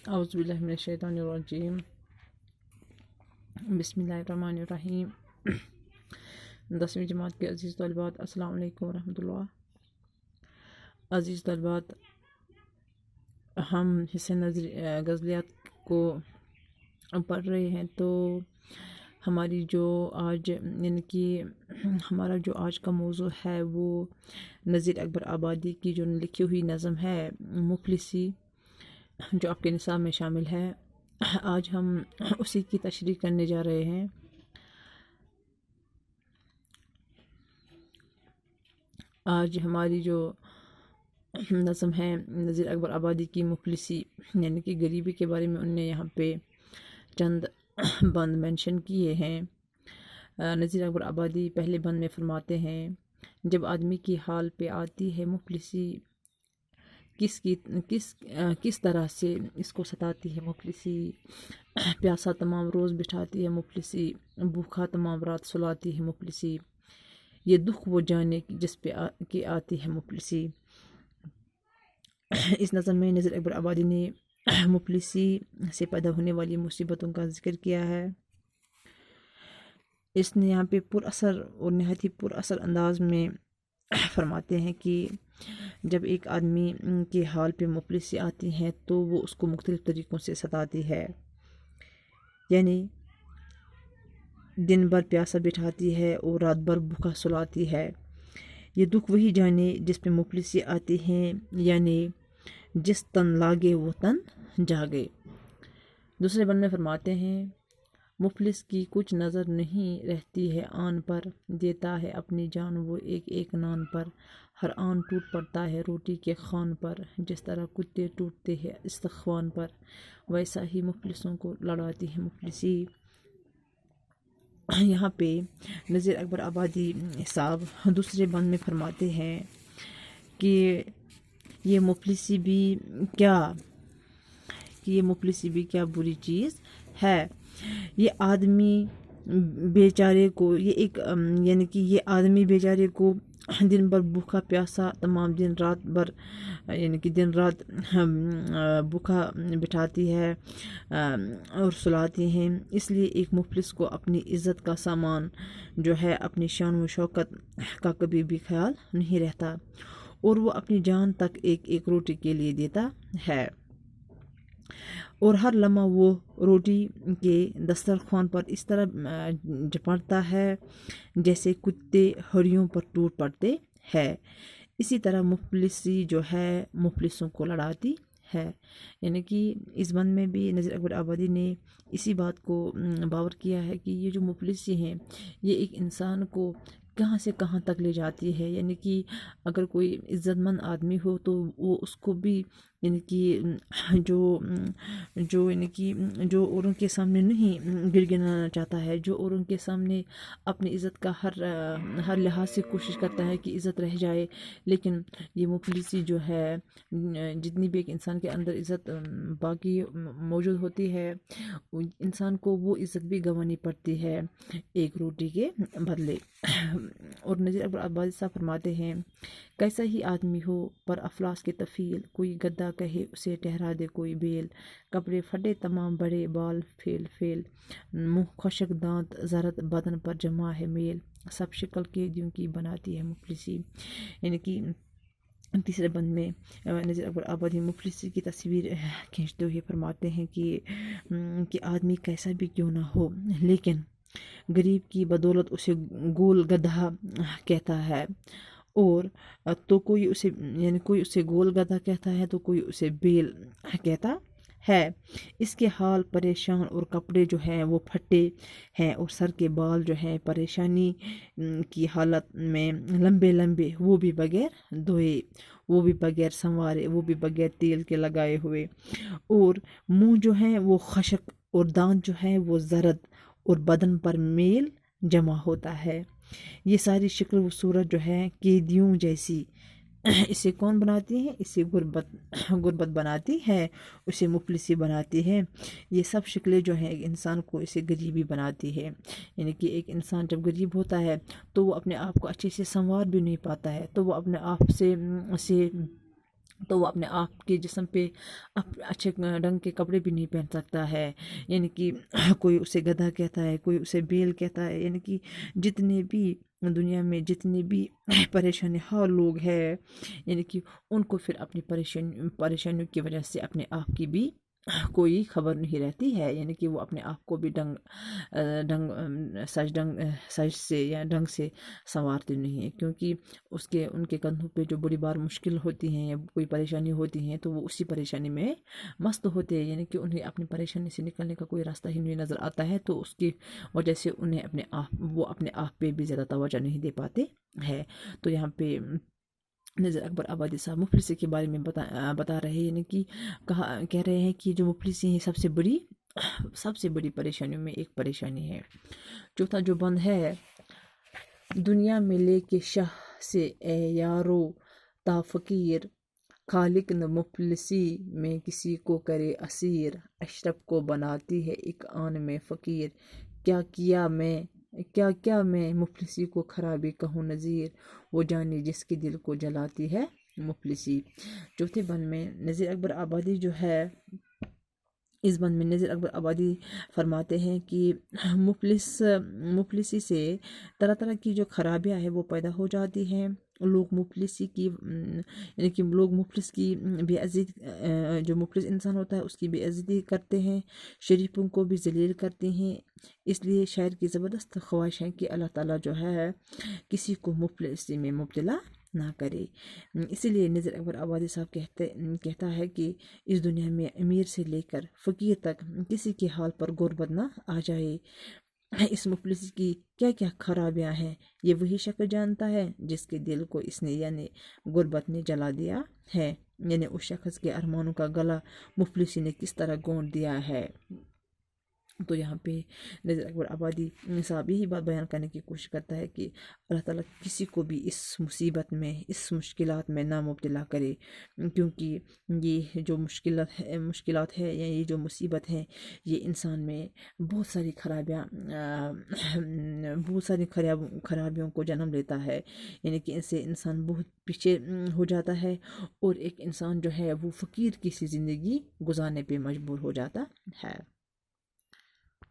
اعوذ باللہ من الشیطان الرجیم، بسم اللہ الرحمن الرحیم۔ 10ویں جماعت کے عزیز طالبات، السلام علیکم ورحمۃ اللہ۔ عزیز طالبات، ہم حصہ غزلیات کو پڑھ رہے ہیں، تو ہماری جو آج ہمارا جو آج کا موضوع ہے وہ نذیر اکبر آبادی کی جو لکھی ہوئی نظم ہے مفلسی، جو آپ کے نصاب میں شامل ہے۔ آج ہم اسی کی تشریح کرنے جا رہے ہیں۔ آج ہماری جو نظم ہے نذیر اکبر آبادی کی مفلسی، یعنی کہ غریبی کے بارے میں انہوں نے یہاں پہ چند بند مینشن کیے ہیں۔ نذیر اکبر آبادی پہلے بند میں فرماتے ہیں، جب آدمی کی حال پہ آتی ہے مفلسی، کس طرح سے اس کو ستاتی ہے مفلسی، پیاسا تمام روز بٹھاتی ہے مفلسی، بھوکا تمام رات سلاتی ہے مفلسی، یہ دکھ وہ جانے جس پہ کہ آتی ہے مفلسی۔ اس نظم میں نذیر اکبر آبادی نے مفلسی سے پیدا ہونے والی مصیبتوں کا ذکر کیا ہے۔ اس نے یہاں پہ پر اثر اور نہایت ہی پر اثر انداز میں فرماتے ہیں کہ جب ایک آدمی کے حال پہ مفلسی آتی ہیں تو وہ اس کو مختلف طریقوں سے ستاتی ہے، یعنی دن بھر پیاسا بٹھاتی ہے اور رات بھر بھوکا سلاتی ہے۔ یہ دکھ وہی جانے جس پہ مفلسی آتی ہیں، یعنی جس تن لاگے وہ تن جاگے۔ دوسرے بند میں فرماتے ہیں، مفلس کی کچھ نظر نہیں رہتی ہے آن پر، دیتا ہے اپنی جان وہ ایک ایک نان پر، ہر آن ٹوٹ پڑتا ہے روٹی کے خوان پر، جس طرح کتے ٹوٹتے ہیں استخوان پر، ویسا ہی مفلسوں کو لڑاتی ہے مفلسی۔ یہاں پہ نذیر اکبر آبادی صاحب دوسرے بند میں فرماتے ہیں کہ یہ مفلسی بھی کیا بری چیز ہے۔ یہ آدمی بیچارے کو یہ آدمی بیچارے کو دن بھر بھوکا پیاسا تمام دن رات بھر دن رات بھوکا بٹھاتی ہے اور سلاتی ہیں۔ اس لیے ایک مفلس کو اپنی عزت کا سامان جو ہے، اپنی شان و شوکت کا کبھی بھی خیال نہیں رہتا، اور وہ اپنی جان تک ایک ایک روٹی کے لیے دیتا ہے، اور ہر لمحہ وہ روٹی کے دسترخوان پر اس طرح جپٹتا ہے جیسے کتے ہڑیوں پر ٹوٹ پڑتے ہیں۔ اسی طرح مفلسی جو ہے مفلسوں کو لڑاتی ہے۔ یعنی کہ اس بند میں بھی نذیر اکبر آبادی نے اسی بات کو باور کیا ہے کہ یہ جو مفلسی ہیں یہ ایک انسان کو کہاں سے کہاں تک لے جاتی ہے۔ یعنی کہ اگر کوئی عزت مند آدمی ہو تو وہ اس کو بھی جو اوروں کے سامنے نہیں گڑگڑانا چاہتا ہے، جو اوروں کے سامنے اپنی عزت کا ہر لحاظ سے کوشش کرتا ہے کہ عزت رہ جائے، لیکن یہ مفلسی جو ہے، جتنی بھی ایک انسان کے اندر عزت باقی موجود ہوتی ہے، انسان کو وہ عزت بھی گنوانی پڑتی ہے ایک روٹی کے بدلے۔ اور نذیر اکبر آبادی صاحب فرماتے ہیں، کیسا ہی آدمی ہو پر افلاس کے طفیل، کوئی گدھا کہے اسے ٹھہرا دے کوئی بیل، کپڑے پھٹے تمام بڑے بال پھیل پھیل، منہ خشک دانت زرد بدن پر جمع ہے میل، سب شکل کے دوں کی بناتی ہے مفلسی۔ یعنی کہ تیسرے بند میں نذیر اکبر آبادی مفلسی کی تصویر کھینچتے ہوئے فرماتے ہیں کہ آدمی کیسا بھی کیوں نہ ہو، لیکن غریب کی بدولت اسے گول گدھا کہتا ہے، اور تو کوئی اسے گول گدھا کہتا ہے تو کوئی اسے بیل کہتا ہے۔ اس کے حال پریشان اور کپڑے جو ہیں وہ پھٹے ہیں، اور سر کے بال جو ہیں پریشانی کی حالت میں لمبے لمبے، وہ بھی بغیر دھوئے، وہ بھی بغیر سنوارے، وہ بھی بغیر تیل کے لگائے ہوئے، اور منہ جو ہیں وہ خشک اور دانت جو ہیں وہ زرد، اور بدن پر میل جمع ہوتا ہے۔ یہ ساری شکل و صورت جو ہے قیدیوں جیسی، اسے کون بناتی ہے؟ اسے غربت بناتی ہے، اسے مفلسی بناتی ہے۔ یہ سب شکلیں جو ہیں ایک انسان کو اسے غریبی بناتی ہے۔ یعنی کہ ایک انسان جب غریب ہوتا ہے تو وہ اپنے آپ کو اچھے سے سنوار بھی نہیں پاتا ہے، تو وہ اپنے آپ سے تو وہ اپنے آپ کے جسم پہ اچھے ڈھنگ کے کپڑے بھی نہیں پہن سکتا ہے، یعنی کہ کوئی اسے گدھا کہتا ہے، کوئی اسے بیل کہتا ہے، یعنی کہ جتنے بھی دنیا میں جتنے بھی پریشانی حال لوگ ہیں، یعنی کہ ان کو پھر اپنی پریشانیوں کی وجہ سے اپنے آپ کی بھی کوئی خبر نہیں رہتی ہے، یعنی کہ وہ اپنے آپ کو بھی سج سے یا ڈھنگ سے سنوارتے نہیں ہیں، کیونکہ ان کے کندھوں پہ جو بڑی بار مشکل ہوتی ہیں یا کوئی پریشانی ہوتی ہیں تو وہ اسی پریشانی میں مست ہوتے ہیں، یعنی کہ انہیں اپنی پریشانی سے نکلنے کا کوئی راستہ ہی نہیں نظر آتا ہے، تو اس کی وجہ سے وہ اپنے آپ پہ بھی زیادہ توجہ نہیں دے پاتے ہیں۔ تو یہاں پہ نذیر اکبر آبادی صاحب مفلسی کے بارے میں بتا رہے ہیں، یعنی کہ کہہ رہے ہیں کہ جو مفلسی ہیں سب سے بڑی پریشانیوں میں ایک پریشانی ہے۔ چوتھا جو بند ہے، دنیا میں لے کے شاہ سے اے یارو تا فقیر، خالق نہ مفلسی میں کسی کو کرے اسیر، اشرف کو بناتی ہے ایک آن میں فقیر، کیا میں مفلسی کو خرابی کہوں نذیر، وہ جانے جس کے دل کو جلاتی ہے مفلسی۔ چوتھے بند میں نذیر اکبر آبادی جو ہے، اس بند میں نذیر اکبر آبادی فرماتے ہیں کہ مفلسی سے طرح طرح کی جو خرابیاں ہیں وہ پیدا ہو جاتی ہیں، لوگ یعنی کہ لوگ مفلس کی بے عزتی، جو مفلس انسان ہوتا ہے اس کی بے عزتی کرتے ہیں، شریفوں کو بھی ذلیل کرتے ہیں، اس لیے شاعر کی زبردست خواہش ہے کہ اللہ تعالیٰ جو ہے کسی کو مفلسی میں مبتلا نہ کرے۔ اسی لیے نذیر اکبر آبادی صاحب کہتا ہے کہ اس دنیا میں امیر سے لے کر فقیر تک کسی کے حال پر غربت نہ آ جائے۔ اس مفلسی کی کیا کیا خرابیاں ہیں یہ وہی شخص جانتا ہے جس کے دل کو اس نے یعنی غربت نے جلا دیا ہے، یعنی اس شخص کے ارمانوں کا گلا مفلسی نے کس طرح گونٹ دیا ہے۔ تو یہاں پہ نذیر اکبر آبادی صاحب یہی بات بیان کرنے کی کوشش کرتا ہے کہ اللہ تعالیٰ کسی کو بھی اس مصیبت میں، اس مشکلات میں نہ مبتلا کرے، کیونکہ یہ جو مشکلات ہے یا یہ جو مصیبت ہے یہ انسان میں بہت ساری خرابیوں کو جنم لیتا ہے، یعنی کہ اس سے انسان بہت پیچھے ہو جاتا ہے، اور ایک انسان جو ہے وہ فقیر کی سی زندگی گزارنے پہ مجبور ہو جاتا ہے۔